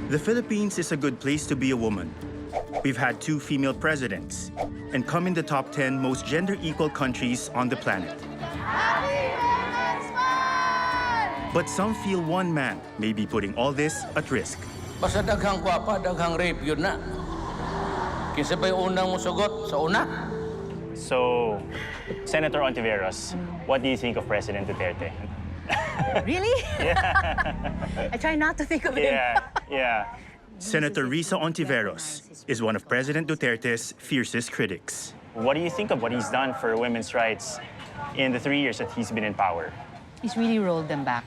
The Philippines is a good place to be a woman. We've had 2 female presidents and come in the top 10 most gender-equal countries on the planet. Happy Women's Month! But some feel one man may be putting all this at risk. Basta daghang kwapa, daghang rape, yun na. Kinsa pa yung unang musugot sa una? So, Senator Ontiveros, what do you think of President Duterte? Really? Yeah. I try not to think of him. Yeah. Senator Risa Ontiveros is one of President Duterte's fiercest critics. What do you think of what he's done for women's rights in the 3 years that he's been in power? He's really rolled them back.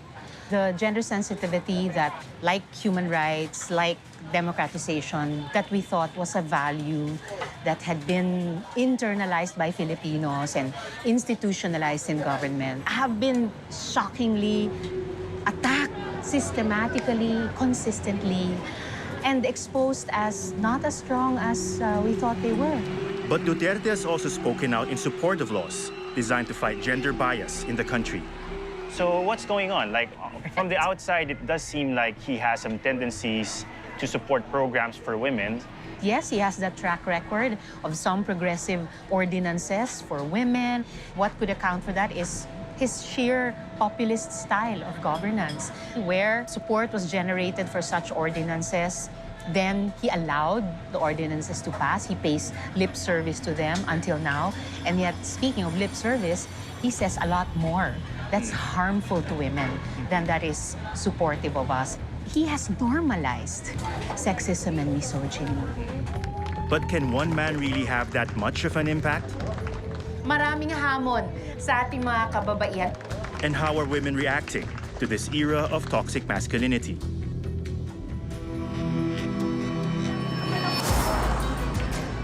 The gender sensitivity that, like human rights, like democratization, that we thought was a value that had been internalized by Filipinos and institutionalized in government, have been shockingly attacked systematically, consistently, and exposed as not as strong as we thought they were. But Duterte has also spoken out in support of laws designed to fight gender bias in the country. So what's going on? Like, from the outside, it does seem like he has some tendencies to support programs for women. Yes, he has that track record of some progressive ordinances for women. What could account for that is his sheer populist style of governance, where support was generated for such ordinances. Then he allowed the ordinances to pass. He pays lip service to them until now. And yet, speaking of lip service, he says a lot more that's harmful to women than that is supportive of us. He has normalized sexism and misogyny. But can one man really have that much of an impact? Maraming hamon sa ating mga kababaihan. And how are women reacting to this era of toxic masculinity?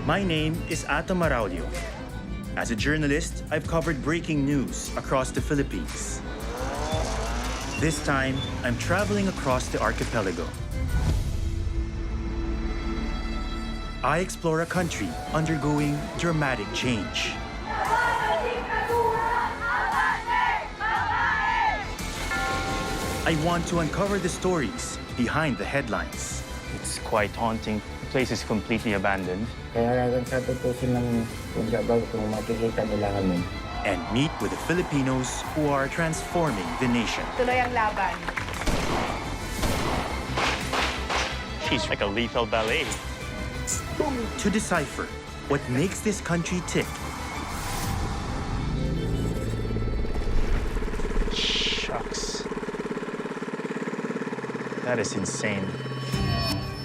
My name is Atom Araullo. As a journalist, I've covered breaking news across the Philippines. This time, I'm traveling across the archipelago. I explore a country undergoing dramatic change. I want to uncover the stories behind the headlines. It's quite haunting. The place is completely abandoned. Kaya sa tutusin ng pagkabaw kung makikita nila kami. And meet with the Filipinos who are transforming the nation. Tuloy ang laban. She's like a lethal ballet. To decipher what makes this country tick. Shucks. That is insane.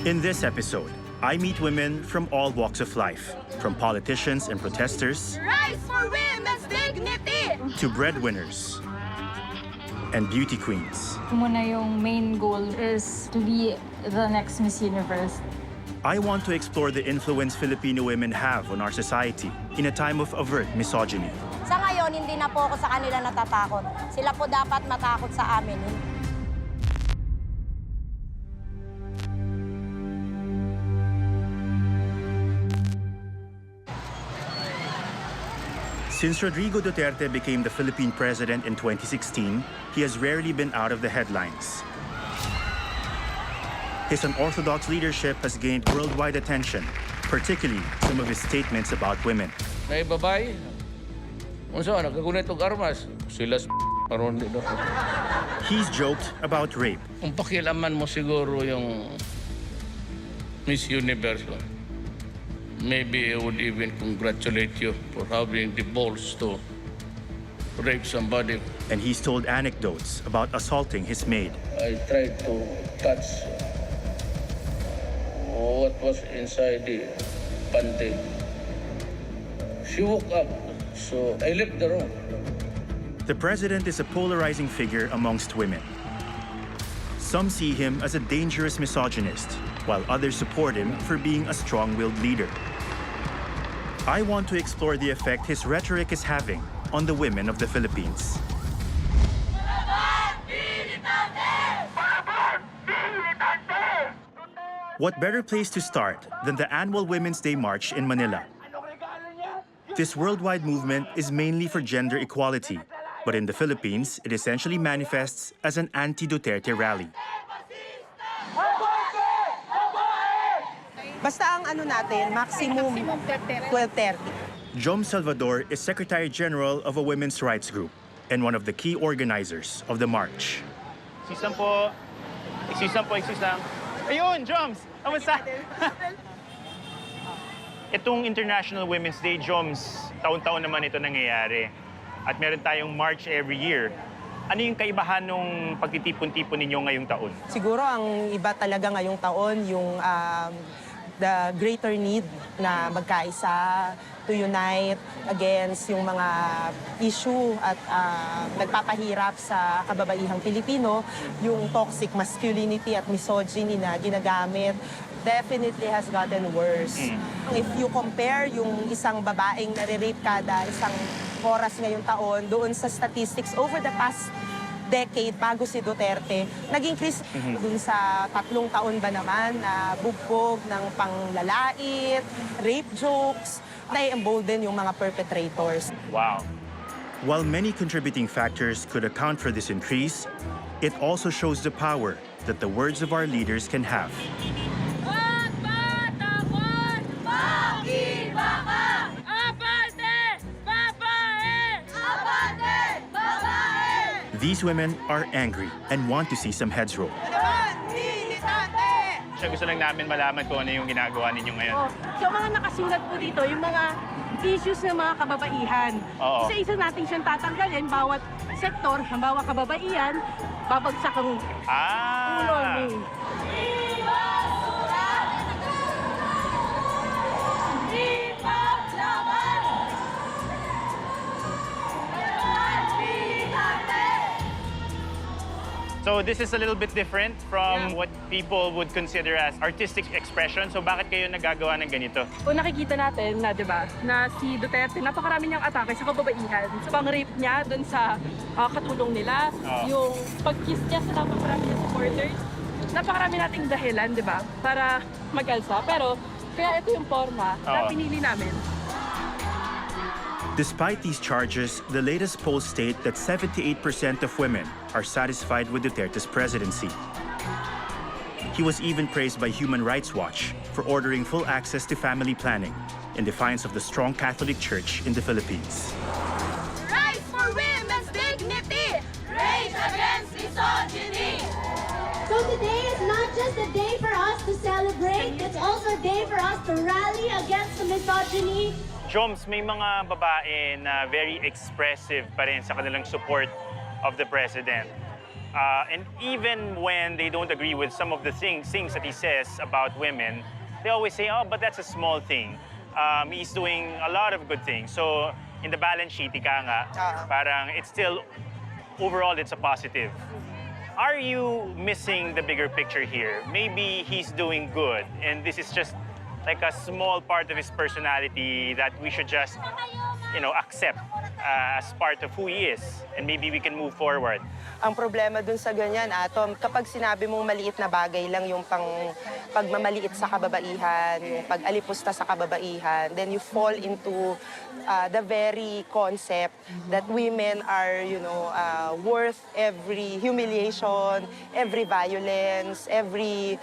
In this episode, I meet women from all walks of life, from politicians and protesters Rise for women's dignity! to breadwinners and beauty queens. Muna yung main goal is to be the next Miss Universe. I want to explore the influence Filipino women have on our society in a time of overt misogyny. Sa ngayon, hindi na po ako sa kanila natatakot. Sila po dapat matakot sa amin. Since Rodrigo Duterte became the Philippine president in 2016, he has rarely been out of the headlines. His unorthodox leadership has gained worldwide attention, particularly some of his statements about women. May babae. Unsa nakagunit og armas? Sila aron dito. He's joked about rape. Kung pakialaman mo siguro yung Miss Universe, maybe I would even congratulate you for having the balls to rape somebody. And he's told anecdotes about assaulting his maid. I tried to touch what was inside the panty. She woke up, so I left the room. The president is a polarizing figure amongst women. Some see him as a dangerous misogynist, while others support him for being a strong-willed leader. I want to explore the effect his rhetoric is having on the women of the Philippines. What better place to start than the annual Women's Day March in Manila? This worldwide movement is mainly for gender equality, but in the Philippines, it essentially manifests as an anti-Duterte rally. Basta ang ano natin, maximum 12:30. Jom Salvador is Secretary General of a women's rights group and one of the key organizers of the march. Excuse lang po. Excuse lang po, excuse lang. Ayun, Joms! Kamusta? Itong International Women's Day, Joms, taon-taon naman ito nangyayari. At meron tayong march every year. Ano yung kaibahan nung pagtitipon-tipon ninyo ngayong taon? Siguro ang iba talaga ngayong taon, yung the greater need na magkaisa, to unite against yung mga issue at nagpapahirap sa kababaihang Pilipino, yung toxic masculinity at misogyny na ginagamit definitely has gotten worse. If you compare yung isang babaeng nare-rape kada isang oras ngayong taon doon sa statistics over the past decade bago si Duterte, nag-increase dun sa 3 taon ba naman na bugbog ng panglalait, rape jokes, na-embolden yung mga perpetrators. Wow. While many contributing factors could account for this increase, it also shows the power that the words of our leaders can have. These women are angry and want to see some heads roll. Gusto lang namin malaman kung ano yung ginagawa ninyo ngayon. So mga nakasulat po dito, yung mga issues ng mga kababaihan. Oo. Isa-isa natin siyang tatanggalin, bawat sektor, ang bawat kababaihan, babagsak ang ulo. So this is a little bit different from what people would consider as artistic expression. So bakit kayo nagagawa ng ganito? Kung nakikita natin na, di ba, na si Duterte, napakarami niyang atake sa kababaihan. So pang-rape niya dun sa katulong nila, yung pag-kiss niya sa napakarami ng supporters. Napakarami nating dahilan, di ba, para mag-alsa. Pero kaya ito yung forma na pinili namin. Despite these charges, the latest polls state that 78% of women are satisfied with Duterte's presidency. He was even praised by Human Rights Watch for ordering full access to family planning in defiance of the strong Catholic Church in the Philippines. Rise for women's dignity! Rage against misogyny! So today is not just a day for us to celebrate, it's also a day for us to rally against the misogyny. Joms, may mga babae na very expressive pa rin sa kanilang support of the president. And even when they don't agree with some of the things that he says about women, they always say, oh, but that's a small thing. He's doing a lot of good things. So in the balance sheet, ika nga, parang it's still, overall, it's a positive. Are you missing the bigger picture here? Maybe he's doing good, and this is just like a small part of his personality that we should just, accept as part of who he is, and maybe we can move forward. Ang problema dun sa ganyan, Atom, kapag sinabi mong maliit na bagay lang yung pagmamaliit sa kababaihan, yung pag-alipusta sa kababaihan, then you fall into the very concept that women are, worth every humiliation, every violence, every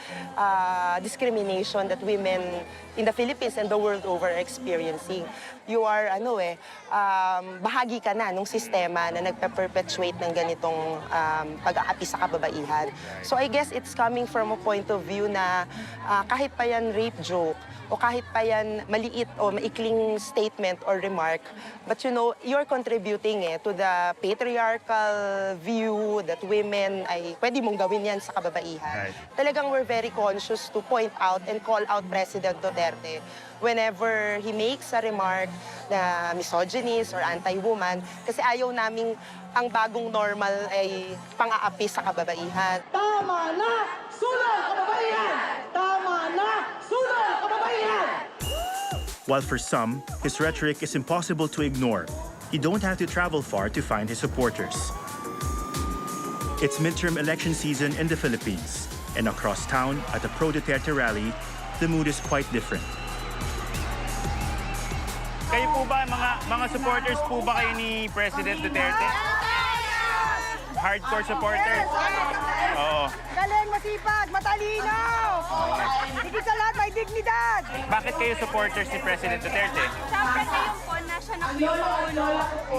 discrimination that women in the Philippines and the world over are experiencing. You are, bahagi ka na nung sistema na nagpe-perpetuate ng ganitong pag-aapi sa kababaihan. So I guess it's coming from a point of view na kahit pa yan rape joke, o kahit pa yan maliit o maikling statement or remark, but you're contributing to the patriarchal view that women ay pwede mong gawin yan sa kababaihan. Right. Talagang we're very conscious to point out and call out President Duterte whenever he makes a remark na misogynist or anti-woman, kasi ayaw naming ang bagong normal ay pang-aapi sa kababaihan. Tama na! Sulong kababaihan! Tama na! Sulong kababaihan! While for some, his rhetoric is impossible to ignore, you don't have to travel far to find his supporters. It's midterm election season in the Philippines, and across town at a pro-Duterte rally, the mood is quite different. Kayo po ba, mga supporters po ba kayo ni President Duterte? Hardcore supporters? Oo. Galing, masipag, matalino! Higit sa lahat, may may dignidad! Bakit kayo supporters ni President Duterte? Siyempre ngayon po na siya na po yung Pangulo.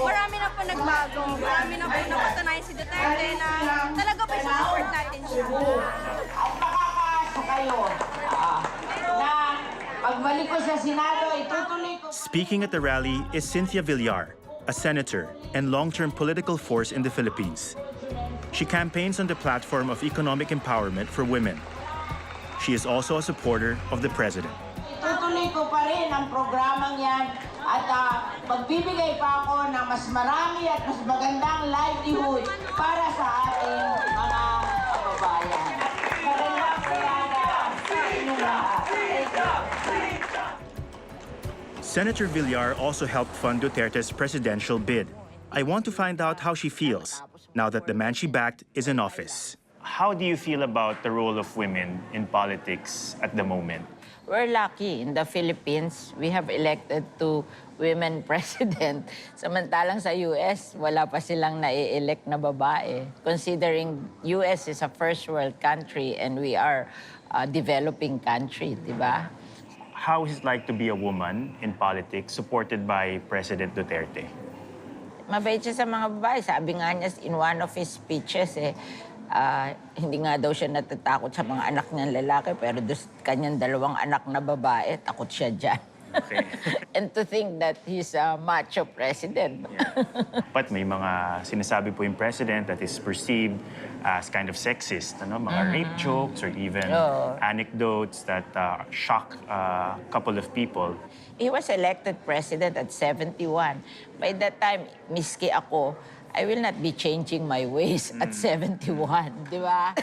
Marami na po nagbago. Marami na po napatunayan si Duterte na talaga po support natin siya. At makakaasa kayo na pagbalik ko sa Senado, itutuloy ko... Speaking at the rally is Cynthia Villar, a senator and long-term political force in the Philippines. She campaigns on the platform of economic empowerment for women. She is also a supporter of the president. Itutuloy ko pa rin ang programang yan at magbibigay pa ako ng mas marami at mas magandang livelihood para sa ating mga kababayan. Magandang umaga sa inyong lahat. Senator Villar also helped fund Duterte's presidential bid. I want to find out how she feels now that the man she backed is in office. How do you feel about the role of women in politics at the moment? We're lucky in the Philippines. We have elected two women president. Samantalang sa US, wala pa silang nai-elect na babae. Considering US is a first world country and we are a developing country, di ba? How is it like to be a woman in politics supported by President Duterte? Mabait siya sa mga babae. Sabi nga niya in one of his speeches, hindi nga daw siya natatakot sa mga anak niyang lalaki, pero doon kanyang dalawang anak na babae, takot siya dyan. Okay. And to think that he's a macho president. Yeah. But may mga sinasabi po yung president that is perceived as kind of sexist, ano? Mga rape jokes or even anecdotes that shock a couple of people. He was elected president at 71. By that time, miski ako, I will not be changing my ways at 71, di ba?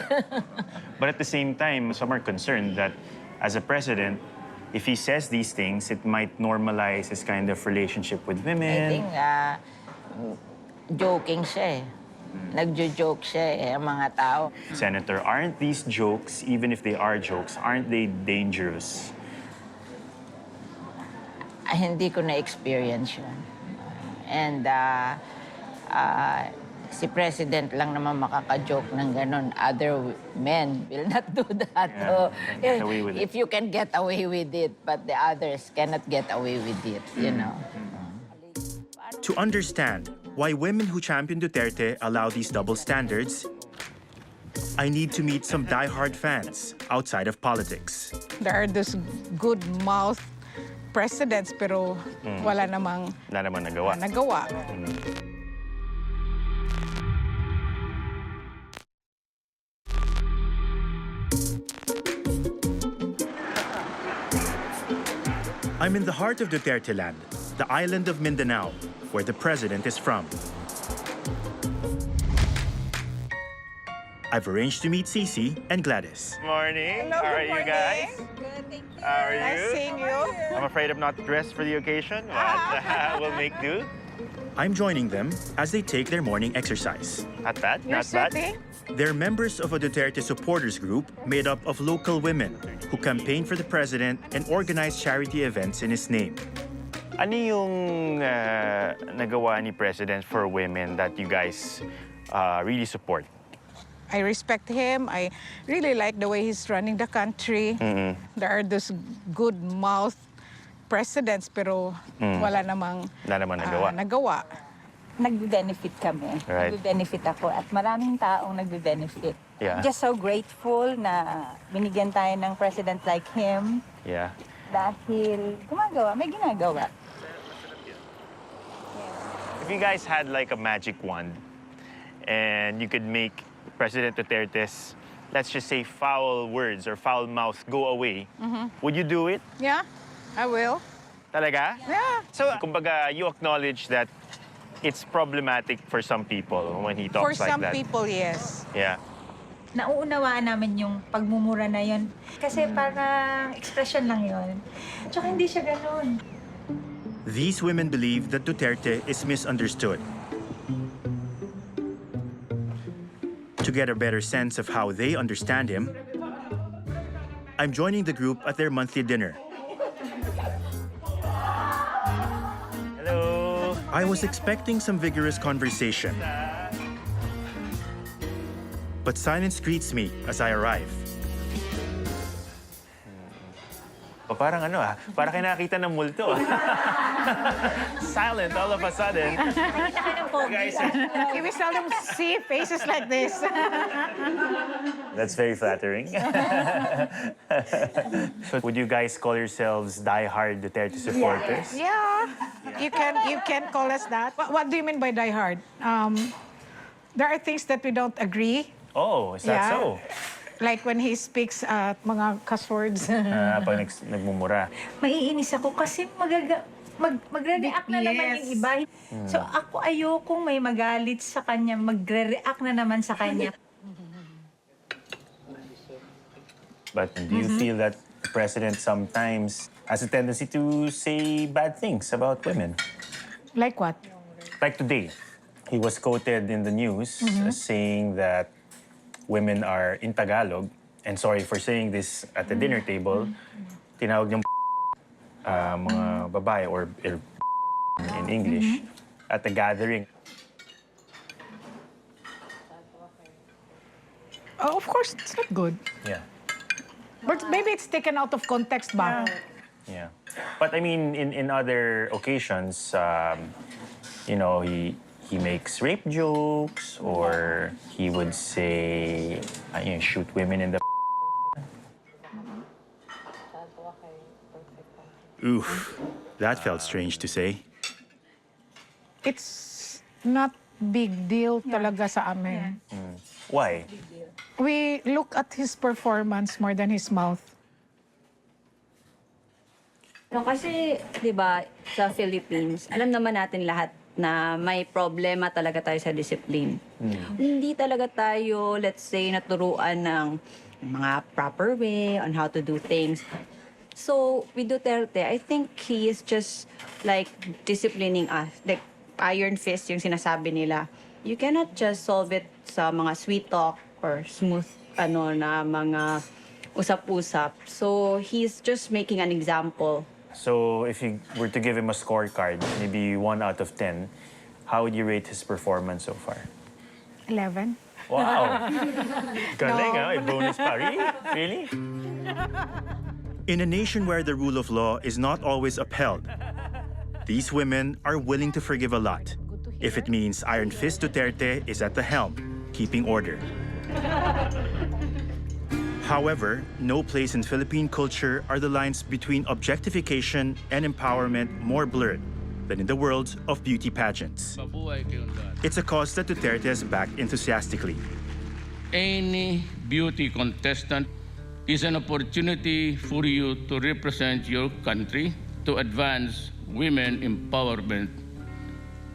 But at the same time, some are concerned that as a president, if he says these things, it might normalize his kind of relationship with women. I think joking siya eh. Nagjo-joke siya eh, ang mga tao. Senator, aren't these jokes, even if they are jokes, aren't they dangerous? Hindi ko na-experience yun. And si President lang naman makaka-joke ng ganon. Other men will not do that. Yeah, So, get away with if it. you can get away with it, but the others cannot get away with it, you know. To understand why women who champion Duterte allow these double standards, I need to meet some diehard fans outside of politics. There are those good-mouth presidents pero wala namang nagawa. I'm in the heart of Duterte land, the island of Mindanao, where the president is from. I've arranged to meet Cici and Gladys. Morning. Hello, How are good you guys? morning. Good, thank you. How are Nice you? seeing you. I'm afraid I'm not dressed for the occasion, but we'll make do. I'm joining them as they take their morning exercise. Not bad, You're not bad. sitting? They're members of a Duterte supporters group made up of local women who campaign for the president and organize charity events in his name. Ano yung nagawa ni President for women that you guys really support? I respect him. I really like the way he's running the country. There are those good-mouth presidents pero wala namang nagawa. Nagbe-benefit kami. Right. Nagbe-benefit ako at maraming taong nagbe-benefit. Yeah. Just so grateful na binigyan tayo ng president like him Yeah. dahil may ginagawa. If you guys had like a magic wand and you could make President Duterte's, let's just say, foul words or foul mouth go away, would you do it? Yeah, I will. Talaga? Yeah. So, kumbaga, you acknowledge that it's problematic for some people when he For talks like some that. people, yes. Yeah. Nauunawaan namin yung pagmumura na yun. Kasi parang expression lang yun. Tsaka hindi siya ganun. These women believe that Duterte is misunderstood. To get a better sense of how they understand him, I'm joining the group at their monthly dinner. Hello. I was expecting some vigorous conversation, but silence greets me as I arrive. Parang ano parang kayo nakakita ng multo. Silent all of a sudden. Guys, Can we seldom see faces like this? that's very flattering. So would you guys call yourselves diehard Duterte supporters? Yeah, you can call us that. What do you mean by diehard? There are things that we don't agree. Oh, is that so? Like when he speaks mga cuss words. Pag nagmumura. Maiinis ako kasi magre-react na naman yung iba. So ako ayokong may magalit sa kanya, magre-react na naman sa kanya. But do you feel that the president sometimes has a tendency to say bad things about women? Like what? Like today, he was quoted in the news as saying that women are in Tagalog, and sorry for saying this at the dinner table, tinawag niyang mga babae or in English at the gathering. Oh, of course, it's not good. Yeah. But maybe it's taken out of context ba? Yeah. But I mean, in other occasions, you know, he makes rape jokes, or he would say, you know, shoot women in the. Oof, that felt strange to say. It's not big deal talaga sa amin. Why? We look at his performance more than his mouth. No, kasi, di ba, sa Philippines, alam naman natin lahat na may problema talaga tayo sa discipline. Hindi talaga tayo, let's say, naturuan ng mga proper way on how to do things. So, with Duterte, I think he is just like disciplining us. Like, iron fist yung sinasabi nila. You cannot just solve it sa mga sweet talk or smooth na mga usap-usap. So, he's just making an example. So if you were to give him a scorecard, maybe 1 out of 10, how would you rate his performance so far? 11. Wow! Galing, May bonus pa. Really? In a nation where the rule of law is not always upheld, these women are willing to forgive a lot if it means Iron Fist Duterte is at the helm, keeping order. However, no place in Philippine culture are the lines between objectification and empowerment more blurred than in the world of beauty pageants. It's a cause that Duterte has backed enthusiastically. Any beauty contestant is an opportunity for you to represent your country, to advance women empowerment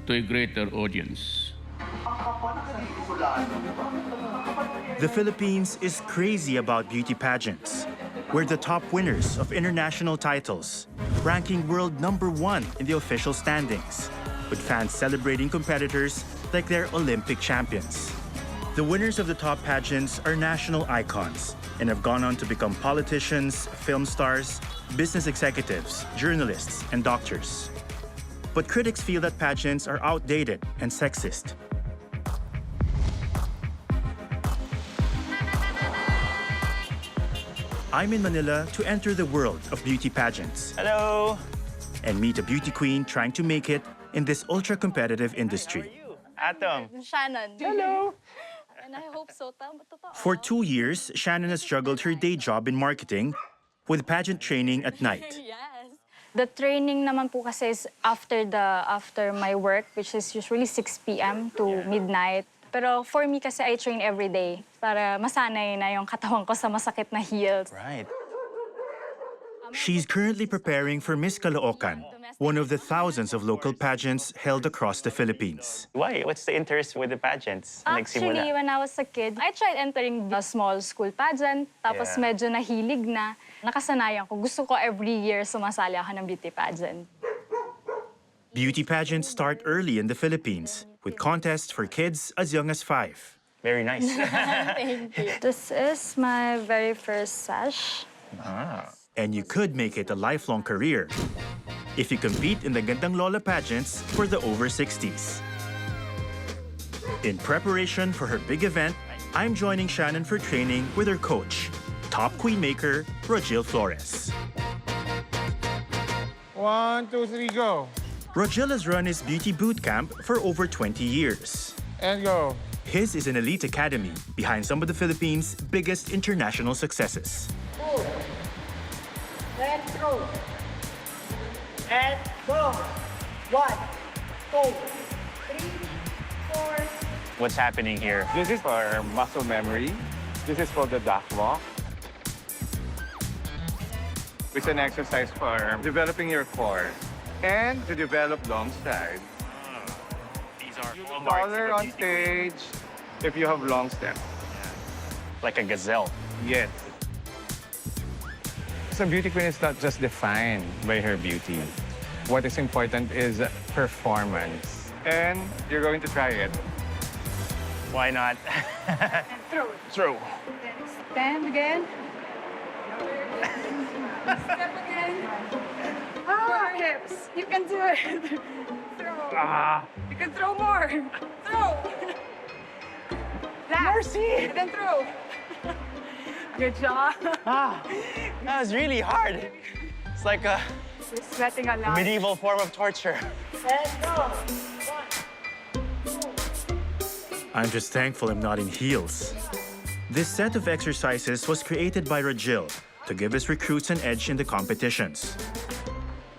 to a greater audience. The Philippines is crazy about beauty pageants. We're the top winners of international titles, ranking world #1 in the official standings, with fans celebrating competitors like they're Olympic champions. The winners of the top pageants are national icons and have gone on to become politicians, film stars, business executives, journalists, and doctors. But critics feel that pageants are outdated and sexist. I'm in Manila to enter the world of beauty pageants. Hello! And meet a beauty queen trying to make it in this ultra-competitive industry. Atom. Shannon. Hello! And I hope so. For 2 years, Shannon has juggled her day job in marketing with pageant training at night. Yes. The training naman po kasi is after my work, which is usually 6 p.m. to midnight. Pero for me kasi I train every day para masanay na yung katawan ko sa masakit na heels. Right. She's currently preparing for Miss Caloocan, one of the thousands of local pageants held across the Philippines. Why? What's the interest with the pageants? Actually, when I was a kid, I tried entering a small school pageant. Tapos medyo nahilig na. Nakasanayan ko. Gusto ko every year sumasali ako ng beauty pageant. Beauty pageants start early in the Philippines, with contests for kids as young as 5. Very nice. Thank you. This is my very first sash. And you could make it a lifelong career if you compete in the Gandang Lola pageants for the over 60s. In preparation for her big event, I'm joining Shannon for training with her coach, top queen maker, Rogil Flores. 1, 2, 3, go. Rogel has run his beauty boot camp for over 20 years. And go. His is an elite academy behind some of the Philippines' biggest international successes. Pull. Then throw. And go. 1, 2, 3, 4. What's happening here? This is for muscle memory. This is called the duck walk. It's an exercise for developing your core and to develop long strides. These are You all look marks taller of a on beauty queen. stage if you have long steps. Like a gazelle. Yes. So beauty queen is not just defined by her beauty. What is important is performance. And you're going to try it. Why not? And throw. Throw. Then stand again. Step again. Ah, hips. You can do it. Throw. Ah. You can throw more. Throw. Last. Mercy. And then throw. Good job. Ah, that was really hard. It's like a We're sweating a lot. medieval form of torture. Let's go. I'm just thankful I'm not in heels. This set of exercises was created by Rogel to give his recruits an edge in the competitions.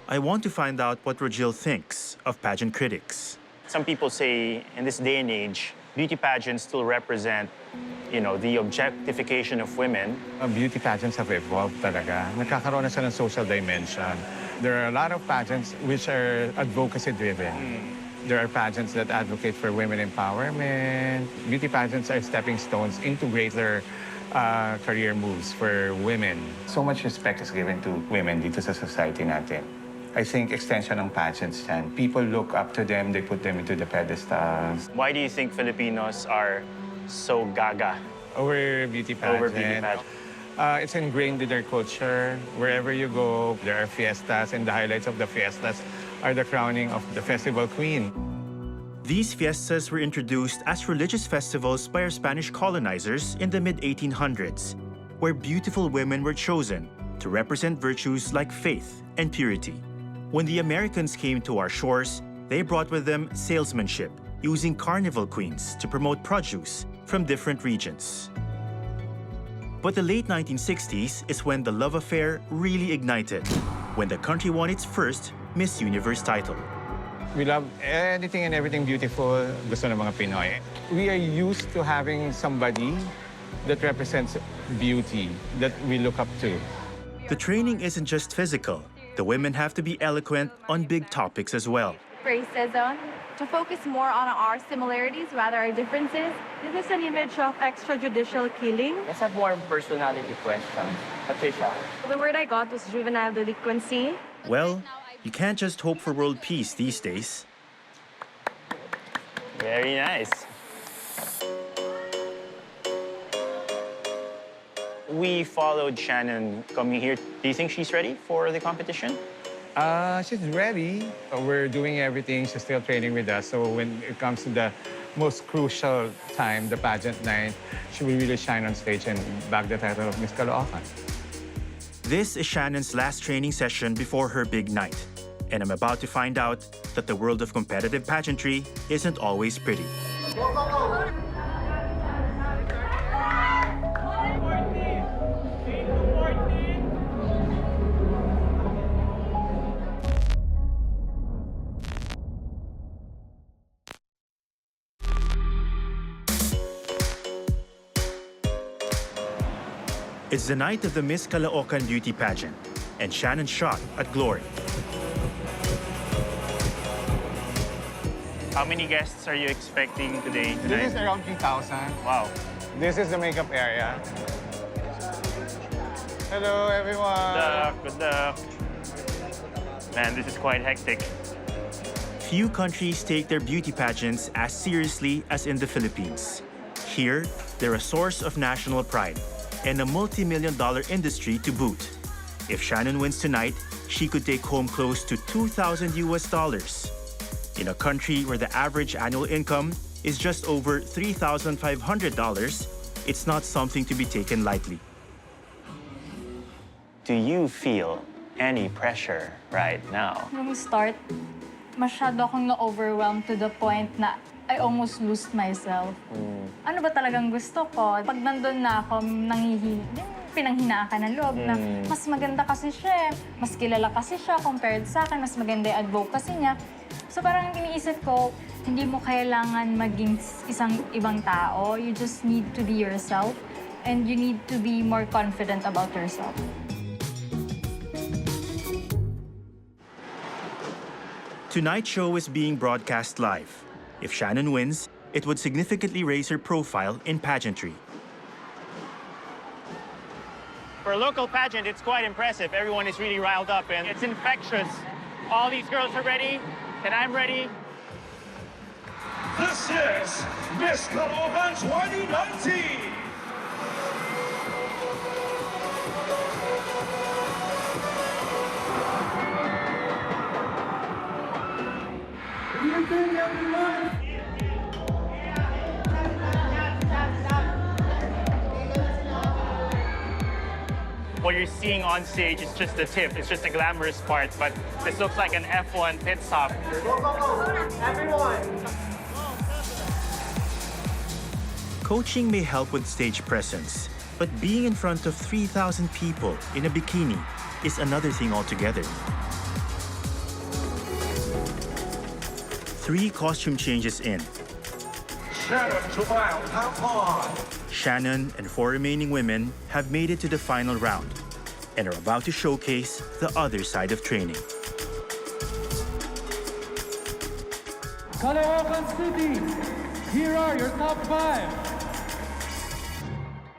I want to find out what Rogel thinks of pageant critics. Some people say in this day and age, beauty pageants still represent, the objectification of women. Beauty pageants have evolved talaga. Nagkakaroon na siya ng social dimension. There are a lot of pageants which are advocacy-driven. There are pageants that advocate for women empowerment. Beauty pageants are stepping stones into greater career moves for women. So much respect is given to women dito sa society natin. I think extension ng pageants yan. People look up to them, they put them into the pedestals. Why do you think Filipinos are so gaga Over beauty pageant. over beauty pageants? It's ingrained in their culture. Wherever you go, there are fiestas, and the highlights of the fiestas are the crowning of the festival queen. These fiestas were introduced as religious festivals by our Spanish colonizers in the mid-1800s, where beautiful women were chosen to represent virtues like faith and purity. When the Americans came to our shores, they brought with them salesmanship, using carnival queens to promote produce from different regions. But the late 1960s is when the love affair really ignited, when the country won its first Miss Universe title. We love anything and everything beautiful. Gusto ng mga Pinoy. We are used to having somebody that represents beauty, that we look up to. The training isn't just physical. The women have to be eloquent on big topics as well. Racism, to focus more on our similarities rather our differences. This is an image of extrajudicial killing. Let's have more personality questions. Patricia. The word I got was juvenile delinquency. Well, you can't just hope for world peace these days. Very nice. We followed Shannon coming here. Do you think she's ready for the competition? She's ready. We're doing everything. She's still training with us. So when it comes to the most crucial time, the pageant night, she will really shine on stage and bag the title of Miss Caloocan. This is Shannon's last training session before her big night. And I'm about to find out that the world of competitive pageantry isn't always pretty. Go, go, go. It's the night of the Miss Caloocan beauty pageant, and Shannon's shot at glory. How many guests are you expecting today? This is around 3,000. Wow. This is the makeup area. Hello, everyone. Good luck. Man, this is quite hectic. Few countries take their beauty pageants as seriously as in the Philippines. Here, they're a source of national pride and a multi-million-dollar industry to boot. If Shannon wins tonight, she could take home close to $2,000 US. In a country where the average annual income is just over $3,500, it's not something to be taken lightly. Do you feel any pressure right now? Nung start, masyado akong na-overwhelmed to the point na I almost lost myself. Ano ba talagang gusto ko? Pag nandun na ako, pinanghinaan ka ng loob na mas maganda kasi siya, mas kilala kasi siya compared sa akin, mas maganda yung advocacy niya. So parang iniisip ko, hindi mo kailangan maging isang ibang tao. You just need to be yourself and you need to be more confident about yourself. Tonight's show is being broadcast live. If Shannon wins, it would significantly raise her profile in pageantry. For a local pageant, it's quite impressive. Everyone is really riled up and it's infectious. All these girls are ready, and I'm ready. This is Miss Caloocan 2019. What you're seeing on stage is just the tip. It's just a glamorous part, but this looks like an F1 pit stop. Go, go, go! Everyone! Coaching may help with stage presence, but being in front of 3,000 people in a bikini is another thing altogether. 3 costume changes in. Shannon and 4 remaining women have made it to the final round and are about to showcase the other side of training. Caloocan City, here are your top 5.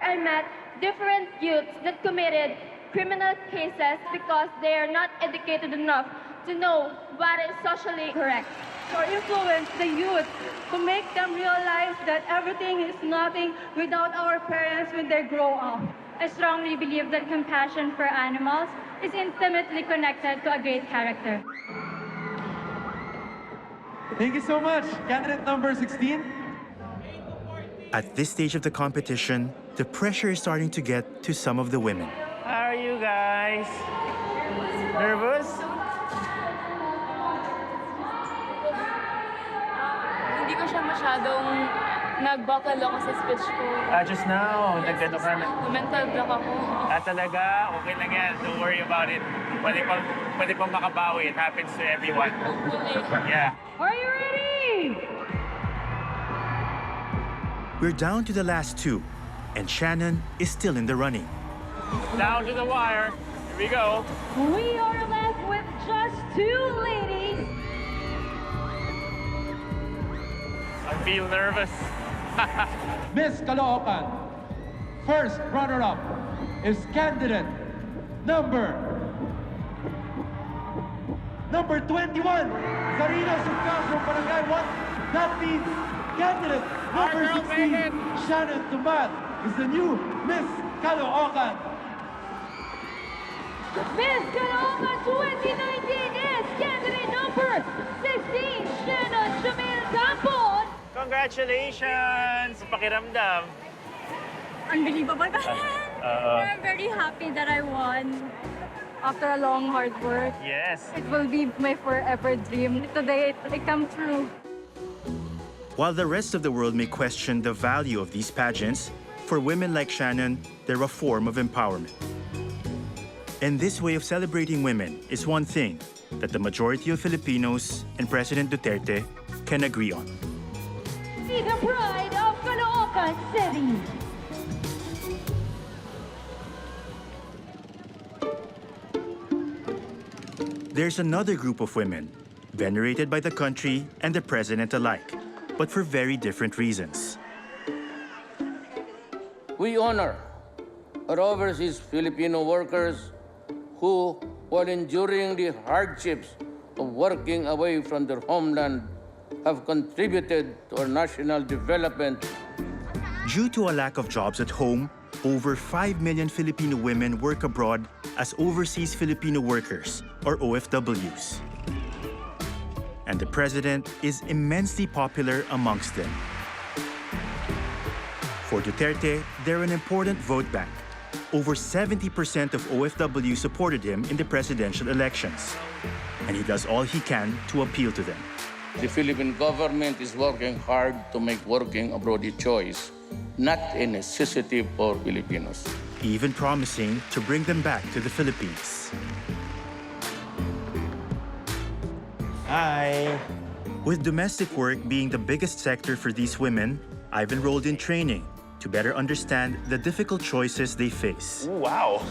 I met different youths that committed criminal cases because they are not educated enough to know what is socially correct. To influence the youth, to make them realize that everything is nothing without our parents when they grow up. I strongly believe that compassion for animals is intimately connected to a great character. Thank you so much. Candidate number 16. At this stage of the competition, the pressure is starting to get to some of the women. How are you guys? Nervous? Hindi ko siya masyadong nag-buckle ako sa speech ko. Just now, nagkano ka na. Mental block ako. Talaga? Okay lang yan. Don't worry about it. Pwede pang makabawi. It happens to everyone. Yeah. Are you ready? We're down to the last 2, and Shannon is still in the running. Down to the wire. Here we go. We are left with just 2 ladies. I feel nervous. Miss Caloocan, first runner-up is candidate number 21, Zarina Suka from Barangay 1. That means candidate number 16, Shannon Tumat, is the new Miss Caloocan. Miss Caloocan 2019 is candidate number 16, Shannon Jamil Campon. Congratulations! Pakiramdam. Unbelievable. I'm very happy that I won after a long hard work. Yes. It will be my forever dream. Today, it come true. While the rest of the world may question the value of these pageants, for women like Shannon, they're a form of empowerment. And this way of celebrating women is one thing that the majority of Filipinos and President Duterte can agree on. Be the pride of Caloocan City. There's another group of women, venerated by the country and the president alike, but for very different reasons. We honor our overseas Filipino workers who, while enduring the hardships of working away from their homeland, have contributed to our national development. Due to a lack of jobs at home, over 5 million Filipino women work abroad as overseas Filipino workers, or OFWs. And the president is immensely popular amongst them. For Duterte, they're an important vote bank. over 70% of OFW supported him in the presidential elections. And he does all he can to appeal to them. The Philippine government is working hard to make working abroad a choice, not a necessity for Filipinos. Even promising to bring them back to the Philippines. Hi! With domestic work being the biggest sector for these women, I've enrolled in training to better understand the difficult choices they face. Ooh, wow!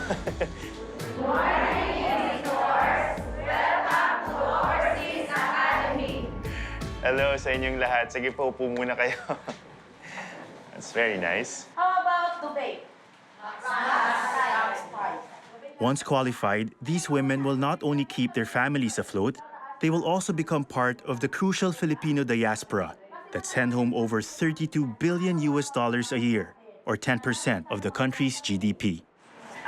Hello sa inyong lahat. Sige po, upo muna kayo. That's very nice. How about debate? Once qualified, these women will not only keep their families afloat, they will also become part of the crucial Filipino diaspora that send home over $32 billion a year, or 10% of the country's GDP.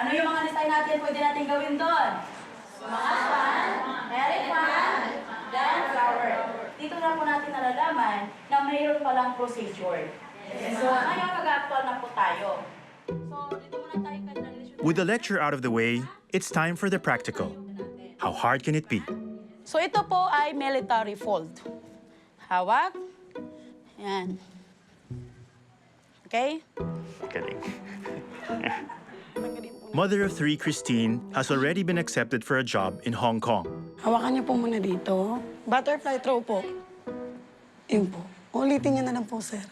Ano yung mga design natin pwede natin gawin doon? Mga fan, meron fan, then flower. Dito na po natin nalalaman na mayroon palang procedure. So, ngayon mag-actual na po tayo. So, dito muna tayo With the lecture out of the way, it's time for the practical. How hard can it be? So ito po ay military fold. Hawak. Yan. Okay? Galing. Mother of three, Christine, has already been accepted for a job in Hong Kong. Hawakan niyo po muna dito. Butterfly throw po. Yun po. Ulitin niyo na lang po, sir.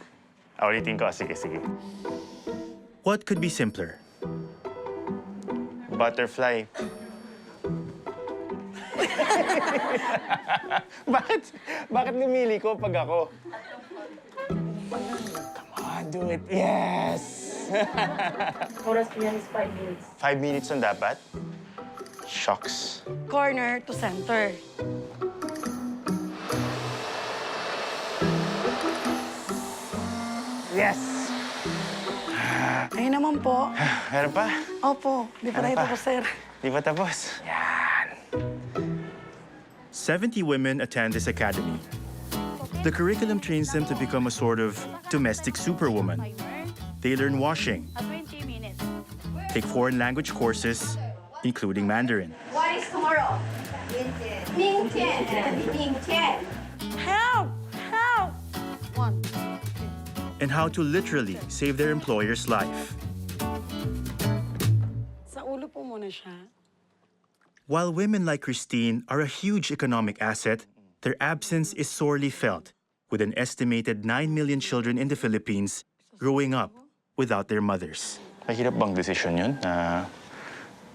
Ulitin ko. Sige, sige. What could be simpler? Butterfly. Bakit lumili ko pag ako? Come on, do it. Yes! Oras niyan is 5 minutes. 5 minutes na dapat? Shucks. Corner to center. Yes! Ayun naman po. Meron pa? Opo, di pa tayo tapos, sir. Di pa tapos? Yan. 70 women attend this academy. The curriculum trains them to become a sort of domestic superwoman. They learn washing, take foreign language courses, including Mandarin. What is tomorrow? Ming-tian. Ming-tian. Help! Help! One. And how to literally save their employer's life. Sa ulo po muna siya. While women like Christine are a huge economic asset, their absence is sorely felt, with an estimated 9 million children in the Philippines growing up without their mothers. Mahirap bang desisyon yun na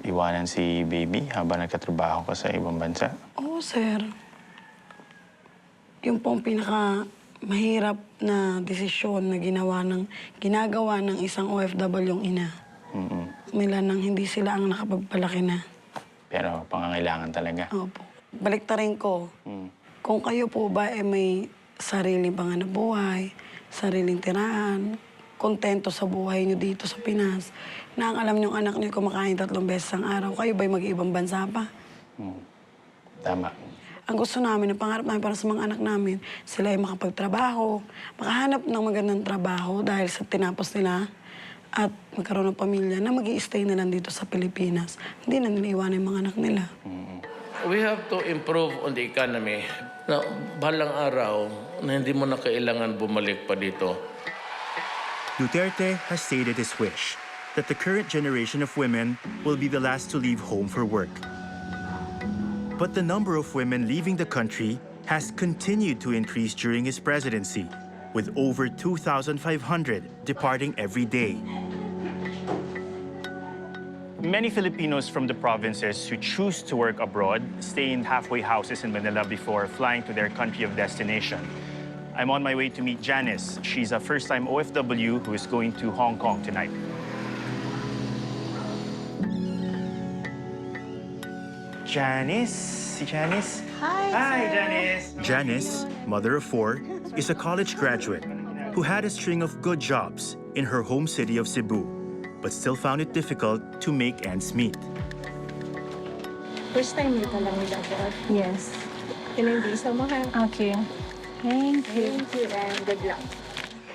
iwanan si baby habang nagkatrabaho ka sa ibang bansa? Oo, sir. Yung pong mahirap na desisyon na ginagawa ng isang OFW yung ina. Nila nang hindi sila ang nakapagpalaki na. Pero pangangailangan talaga. Opo. Baliktarin ko, kung kayo po ba may sariling panganap buhay, sariling tirahan, kontento sa buhay niyo dito sa Pinas, na ang alam niyong anak niyo kumakain 3 beses ang araw, kayo ba'y mag-ibang bansa pa? Tama. Ang gusto namin, ang pangarap namin para sa mga anak namin, sila ay makapagtrabaho, makahanap ng magandang trabaho dahil sa tinapos nila at magkaroon ng pamilya na mag-i-stay na lang dito sa Pilipinas. Hindi na nila iwanan yung mga anak nila. We have to improve on the economy. Na balang araw na hindi mo na kailangan bumalik pa dito. Duterte has stated his wish that the current generation of women will be the last to leave home for work. But the number of women leaving the country has continued to increase during his presidency, with over 2,500 departing every day. Many Filipinos from the provinces who choose to work abroad stay in halfway houses in Manila before flying to their country of destination. I'm on my way to meet Janice. She's a first-time OFW who is going to Hong Kong tonight. Janice? Si Janice? Hi, Janice! Janice, mother of 4, is a college graduate who had a string of good jobs in her home city of Cebu, but still found it difficult to make ends meet. First time dito lang nila abroad? Yes. Yun yung visa mo, ha? Okay. Thank you. Thank you and good luck.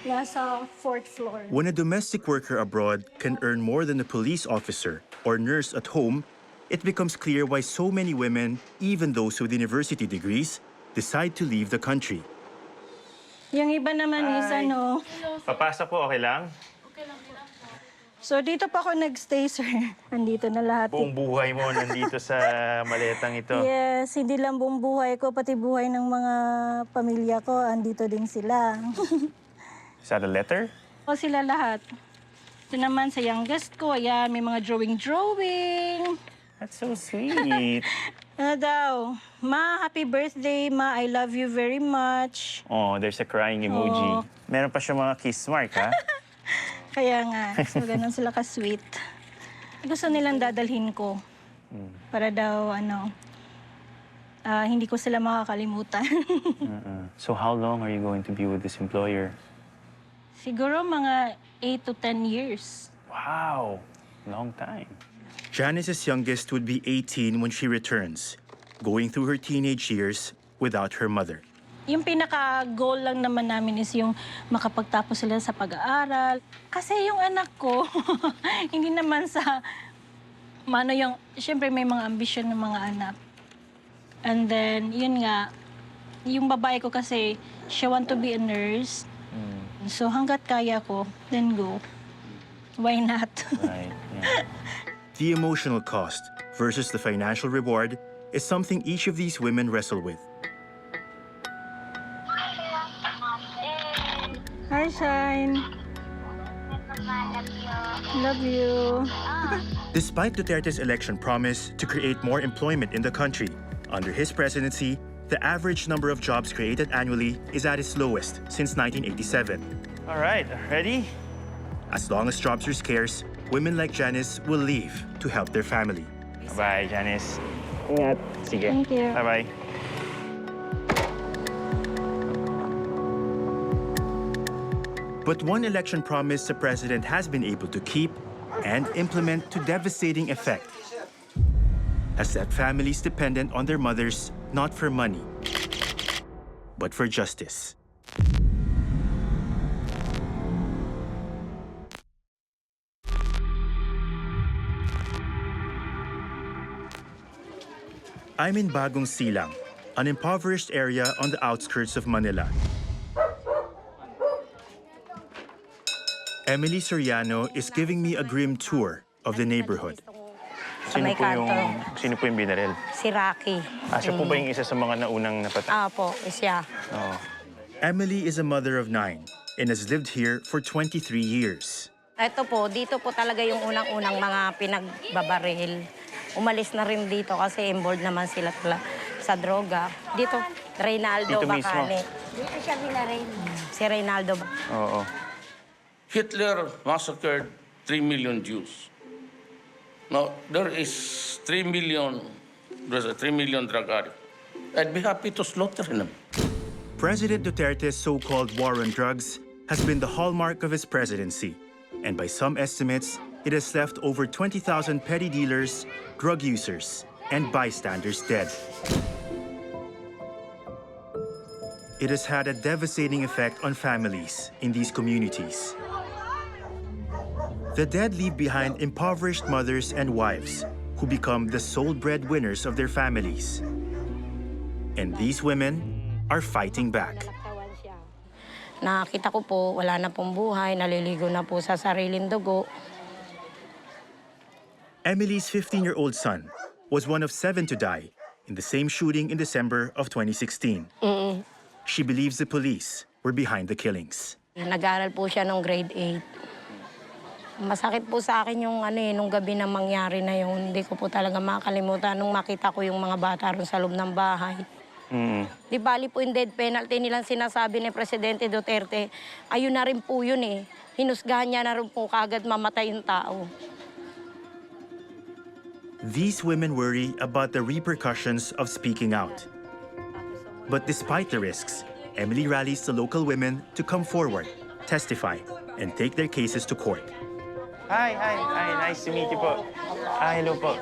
Nasa 4th floor. When a domestic worker abroad can earn more than a police officer or nurse at home, it becomes clear why so many women, even those with university degrees, decide to leave the country. Yung iba naman is ano. Papasok po, okay lang? So dito pa ako nagstay, sir. Andito na lahat. Buong buhay mo nandito sa maletang ito. Yes, hindi lang buong buhay ko, pati buhay ng mga pamilya ko, andito din sila. Is that a letter? O sila lahat. Ito naman sa youngest ko, ayan, may mga drawing. That's so sweet. Ano daw? Ma, happy birthday, Ma. I love you very much. Oh, there's a crying emoji. Oh. Meron pa siya mga kiss mark, ha? Kaya nga, so ganun sila ka-sweet. Gusto nilang dadalhin ko. Para daw, hindi ko sila makakalimutan. So how long are you going to be with this employer? Siguro mga 8 to 10 years. Wow, long time. Janice's youngest would be 18 when she returns, going through her teenage years without her mother. Yung pinaka-goal lang naman namin is yung makapagtapos sila sa pag-aaral. Kasi yung anak ko, hindi naman sa... Siyempre may mga ambisyon ng mga anak. And then, yun nga, yung babae ko kasi, she want to be a nurse. So hanggat kaya ko, then go. Why not? Right, yeah. The emotional cost versus the financial reward is something each of these women wrestle with. Hi, Shine. Love you. Despite Duterte's election promise to create more employment in the country, under his presidency, the average number of jobs created annually is at its lowest since 1987. All right, ready? As long as jobs are scarce, women like Janice will leave to help their family. Bye, Janice. Ingat. Sige. Thank you. Bye-bye. But one election promise the president has been able to keep and implement to devastating effect has left families dependent on their mothers not for money, but for justice. I'm in Bagong Silang, an impoverished area on the outskirts of Manila. Emily Soriano is giving me a grim tour of the neighborhood. Sino po yung binaril? Si Rocky. Siya po ba yung isa sa mga naunang napatay? Po, siya. Oh. Emily is a mother of 9 and has lived here for 23 years. Ito po, dito po talaga yung unang-unang mga pinagbabaril. Umalis na rin dito kasi involved naman sila sa droga. Dito, Reynaldo dito Bacane. Mismo. Dito siya binaril. Si Reynaldo. Oo. Hitler massacred 3 million Jews. Now, there's a 3 million drug addicts. I'd be happy to slaughter them. President Duterte's so-called war on drugs has been the hallmark of his presidency. And by some estimates, it has left over 20,000 petty dealers, drug users, and bystanders dead. It has had a devastating effect on families in these communities. The dead leave behind impoverished mothers and wives who become the sole breadwinners of their families. And these women are fighting back. Nakita ko po, wala na pong buhay, naliligo na po sa sariling dugo. Emily's 15-year-old son was one of 7 to die in the same shooting in December of 2016. She believes the police were behind the killings. Nag-aaral po siya nung grade 8. Masakit po sa akin yung nung gabi na mangyari na yun. Hindi ko po talaga makakalimutan nung makita ko yung mga bata ron sa loob ng bahay. Di bali po yung death penalty nilang sinasabi ni Presidente Duterte, ayun na rin po yun eh. Hinusgahan niya na rin po kagad mamatay yung tao. These women worry about the repercussions of speaking out. But despite the risks, Emily rallies the local women to come forward, testify, and take their cases to court. Hi, nice to meet you po. Hello po.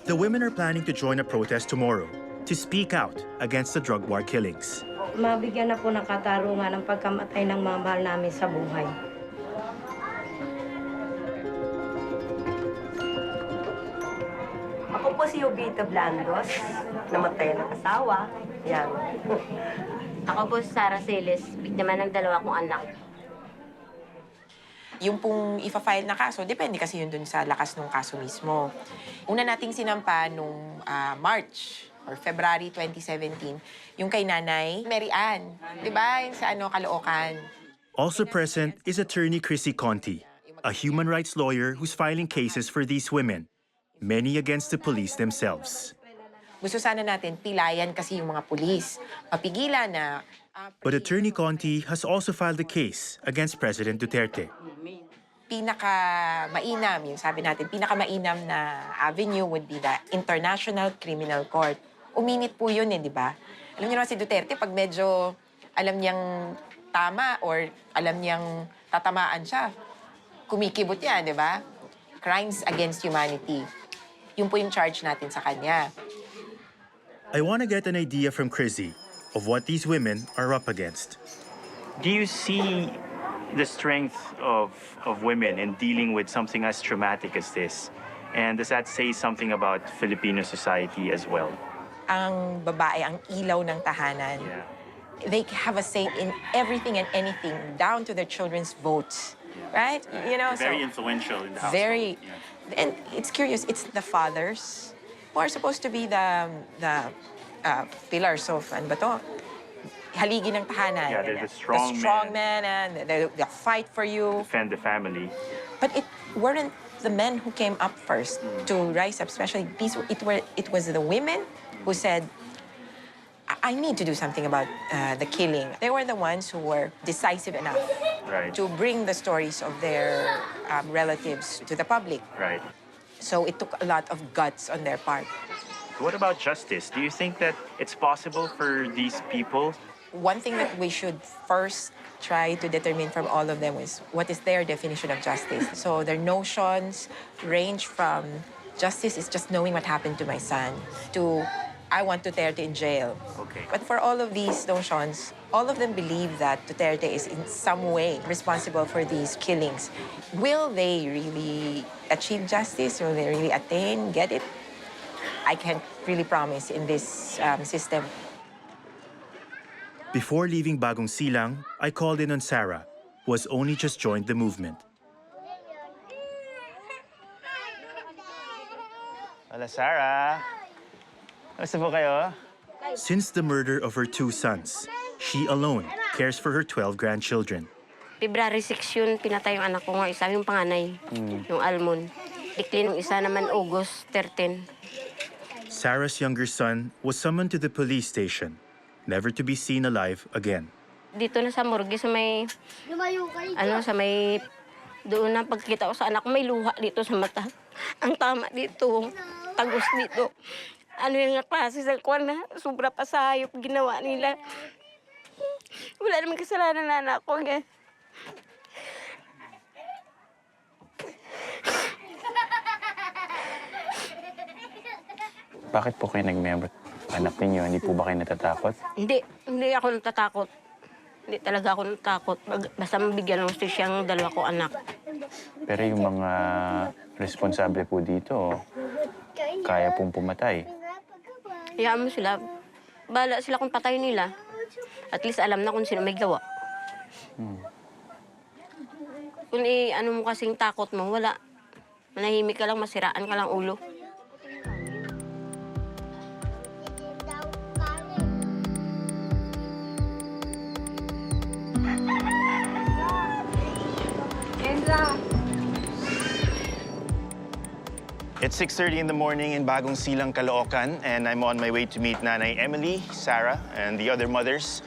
The women are planning to join a protest tomorrow to speak out against the drug war killings. mabigyan na po ng katarungan ng pagkamatay ng mga mahal namin sa buhay. Ako po si Obita Blandos, namatay ng asawa. Yan. Ako po si Sarah Celes, biktima ng 2 kong anak. Yung pong ifa-file na kaso, depende kasi yun dun sa lakas ng kaso mismo. Una nating sinampa nung March or February 2017, yung kay Nanay Mary Ann. Diba? Yung sa Caloocan. Also present is attorney Chrissy Conti, a human rights lawyer who's filing cases for these women, many against the police themselves. Gusto sana natin pilayan kasi yung mga pulis. Mapigilan na... But attorney Conti has also filed a case against President Duterte. Pinaka-mainam, yung sabi natin, pinaka-mainam na avenue would be the International Criminal Court. Uminit po yun di ba? Alam niyo naman si Duterte, pag medyo alam niyang tama or alam niyang tatamaan siya, kumikibot yan, di ba? Crimes against humanity. Yun po yung charge natin sa kanya. I want to get an idea from Chrissy of what these women are up against. Do you see the strength of women in dealing with something as traumatic as this? And does that say something about Filipino society as well? Ang babae, ang ilaw ng tahanan. Yeah. They have a say in everything and anything, down to their children's votes. Right? You know, Very influential in the household. Very. And it's curious, it's the fathers who are supposed to be the pillars of, ano ba to? Haligi ng tahanan. Yeah, they're the strong men, and they fight for you. Defend the family. But it weren't the men who came up first to rise up, especially these. It was the women who said, I need to do something about the killing. They were the ones who were decisive enough to bring the stories of their relatives to the public. Right. So it took a lot of guts on their part. What about justice? Do you think that it's possible for these people? One thing that we should first try to determine from all of them is what is their definition of justice. So their notions range from justice is just knowing what happened to my son to I want Duterte in jail. Okay. But for all of these notions, all of them believe that Duterte is in some way responsible for these killings. Will they really achieve justice? Will they really get it? I can't really promise in this system. Before leaving Bagong Silang, I called in on Sarah, who has only just joined the movement. Hola, Sarah. Kamusta po kayo? Since the murder of her 2 sons, she alone cares for her 12 grandchildren. February 6 yun, pinatay yung anak ko nga, isa yung panganay, yung Almon. Dikli ng isa naman, August 13. Sarah's younger son was summoned to the police station, never to be seen alive again. Dito na sa morgue, sa may, sa may, doon na pagkita ko sa anak ko, may luha dito sa mata. Ang tama dito, tagos dito. Ano yung klase sa kwan na, sobra pa sa hayop ginawa nila. Wala naman kasalanan na anak ko. Bakit po kayo nag-member? Anak ninyo, hindi po ba kayo natatakot? Hindi ako natatakot. Hindi talaga ako natatakot. Basta mabigyan ng siyang 2 ko anak. Pero yung mga responsable po dito, kaya pong pumatay. Hayaan mo sila. Bahala sila kung patay nila. At least alam na kung sino may gawa. Kung ano mo kasing takot mo, wala. Manahimik ka lang, masiraan ka lang ulo. It's 6:30 in the morning in Bagong Silang, Caloocan, and I'm on my way to meet Nanay Emily, Sarah, and the other mothers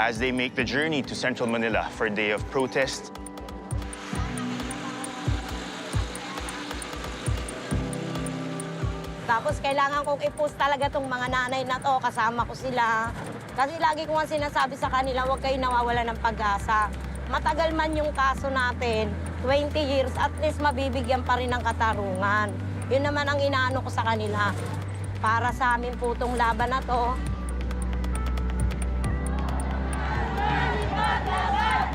as they make the journey to Central Manila for a day of protest. Tapos kailangan kong i-post talaga tong mga nanay na to, kasama ko sila. Kasi lagi ko nga sinasabi sa kanila, huwag kayo nawawala ng pag-asa. Matagal man yung kaso natin, 20 years, at least mabibigyan pa rin ng katarungan. Yun naman ang inaano ko sa kanila. Para sa amin po itong laban na to.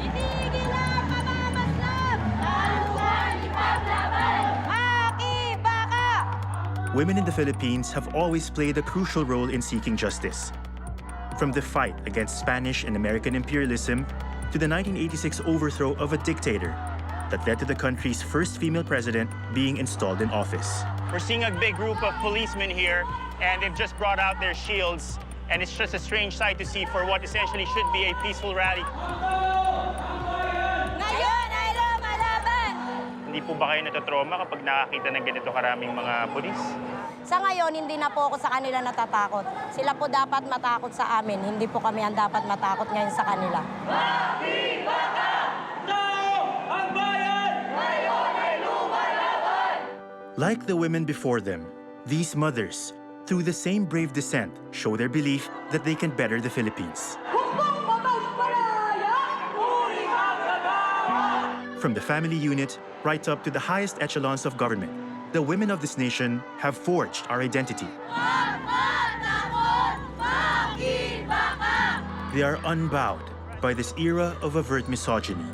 Itigil ang mamamaslab! Taluhan ipaglaban! Makibaka! Women in the Philippines have always played a crucial role in seeking justice. From the fight against Spanish and American imperialism to the 1986 overthrow of a dictator that led to the country's first female president being installed in office. We're seeing a big group of policemen here, and they've just brought out their shields, and it's just a strange sight to see for what essentially should be a peaceful rally. Ngayon ay lumalaban! Hindi po ba kayo natotrauma kapag nakakita ng ganito karaming mga pulis? Sa ngayon, hindi na po ako sa kanila natatakot. Sila po dapat matakot sa amin. Hindi po kami ang dapat matakot ngayon sa kanila. Makibaka! Tao ang bayan! Ngayon ay lumalaban! Like the women before them, these mothers, through the same brave descent, show their belief that they can better the Philippines. From the family unit right up to the highest echelons of government, the women of this nation have forged our identity. They are unbowed by this era of overt misogyny,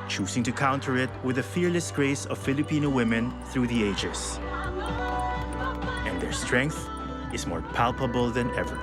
choosing to counter it with the fearless grace of Filipino women through the ages. And their strength is more palpable than ever.